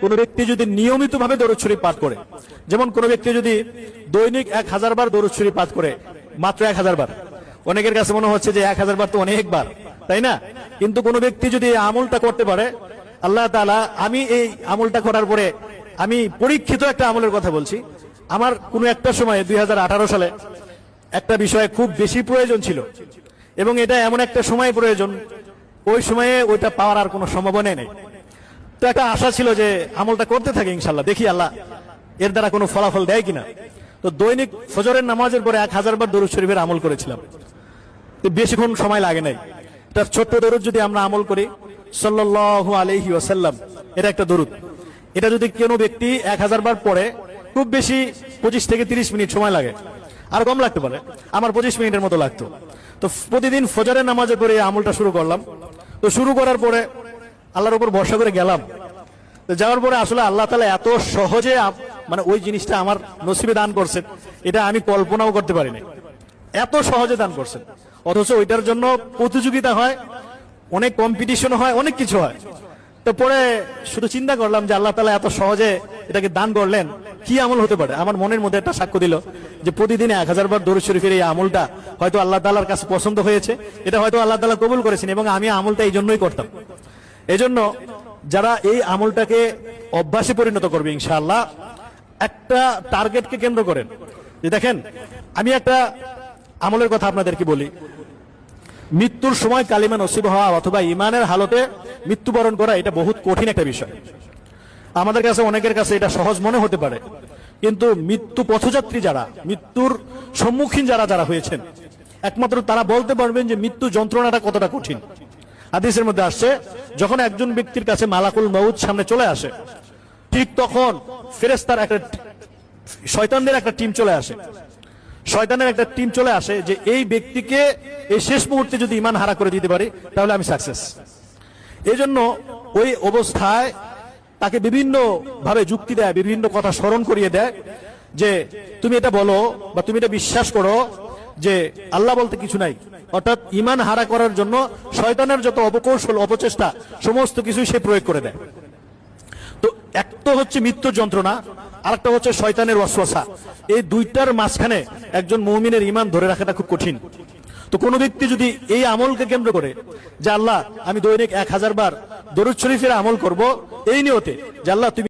কোন ব্যক্তি যদি নিয়মিতভাবে দরুদ শরীফ পাঠ করে, যেমন কোন ব্যক্তি যদি দৈনিক 1000 বার দরুদ শরীফ পাঠ করে, মাত্র 1000 বার, অনেকের কাছে মনে হচ্ছে যে 1000 বার তো অনেকবার, তাই না? কিন্তু কোন ব্যক্তি যদি এই আমলটা করতে পারে, আল্লাহ তাআলা, আমি এই আমলটা করার পরে, আমি পরীক্ষিত একটা আমলের কথা বলছি, আমার কোন একটা সময়ে 2018 সালে একটা বিষয়ে খুব বেশি প্রয়োজন ছিল, এবং এটা এমন একটা সময় প্রয়োজন, ওই সময়ে ওইটা পাওয়ার আর কোনো সম্ভাবনা নেই। তো একটা আশা ছিল যে আমলটা করতে থাকে ইনশাল্লাহ, দেখি আল্লাহ এর দ্বারা কোনো ফলাফল দেয় কিনা। তো দৈনিক ফজরের নামাজের পরে 1000 বার দরুদ শরীফের আমল করেছিলাম। তো বেশিক্ষণ সময় লাগে নাই। তার ছোট্ট দরুদ যদি আমরা আমল করি, সাল্লাল্লাহু আলাইহি ওয়াসাল্লাম, এটা একটা দরুদ, এটা যদি কোনো ব্যক্তি 1000 বার পড়ে, খুব বেশি 25 থেকে 30 মিনিট সময় লাগে, আর কম লাগতে পারে, আমার 25 মিনিটের মতো লাগতো। তো প্রতিদিন ফজরের নামাজের পরে এই আমলটা শুরু করলাম। তো শুরু করার পরে আল্লাহর উপর ভরসা করে গেলাম। তো যাওয়ার পরে আসলে আল্লাহ তাআলা এত সহজে মানে ওই জিনিসটা আমার নসিবে দান করছেন, এটা আমি কল্পনাও করতে পারিনি। এত সহজে দান করছেন, অথচ ওইটার জন্য প্রতিযোগিতা হয়, অনেক কম্পিটিশন হয়, অনেক কিছু হয়। তো পরে শুধু চিন্তা করলাম যে আল্লাহ তাআলা এত সহজে এটাকে দান করলেন, কি আমল হতে পারে? আমার মনের মধ্যে একটা সাক্ষ্য দিল যে প্রতিদিন 1000 বার দরুদ শরীফের এই আমলটা হয়তো আল্লাহ তাআলার কাছে পছন্দ হয়েছে, এটা হয়তো আল্লাহ তাআলা কবুল করেছেন, এবং আমি আমলটা এই জন্যই করতাম। এজন্য যারা এই আমলটাকে অভ্যাসে পরিণত করবে ইনশাআল্লাহ, একটা টার্গেটকে কেন্দ্র করেন। যে দেখেন, আমি একটা আমলের কথা আপনাদেরকে বলি, মৃত্যুর সময় কালিমা নসিব হওয়া অথবা ইমানের হালতে মৃত্যুবরণ করা, এটা বহুত কঠিন একটা বিষয়। আমাদের কাছে, অনেকের কাছে এটা সহজ মনে হতে পারে, কিন্তু মৃত্যু পথযাত্রী যারা, মৃত্যুর সম্মুখীন যারা হয়েছেন, একমাত্র তারা বলতে পারবেন যে মৃত্যু যন্ত্রণাটা কতটা কঠিন। হাদিসের মধ্যে আসছে, যখন একজন ব্যক্তির কাছে মালাকুল মউত সামনে চলে আসে, ঠিক তখন ফেরেশতার একটা, শয়তানদের একটা টিম চলে আসে, শয়তানের একটা টিম চলে আসে যে এই ব্যক্তিকে এই শেষ মুহূর্তে যদি ঈমান হারা করে দিতে পারি তাহলে আমি সাকসেস। এই জন্য ওই অবস্থায় তাকে বিভিন্ন ভাবে যুক্তি দেয়, বিভিন্ন কথা স্মরণ করিয়ে দেয় যে তুমি এটা বলো বা তুমি এটা বিশ্বাস করো যে আল্লাহ বলতে কিছু নাই। অর্থাৎ ঈমান হারা করার জন্য শয়তানের যত অপকৌশল, অপচেষ্টা, সমস্ত কিছুই সে প্রয়োগ করে দেয়। তো এক তো হচ্ছে মৃত্যুর যন্ত্রণা, আরেকটা হচ্ছে শয়তানের ওয়াসওয়াসা। এই দুইটার মাঝখানে একজন মুমিনের ঈমান ধরে রাখাটা খুব কঠিন। তো কোনো ব্যক্তি যদি এই আমলকে কেন্দ্র করে যে আল্লাহ, আমি দৈনিক 1000 বার দরুদ শরীফের আমল করব, এই নিয়তে যে আল্লাহ তুমি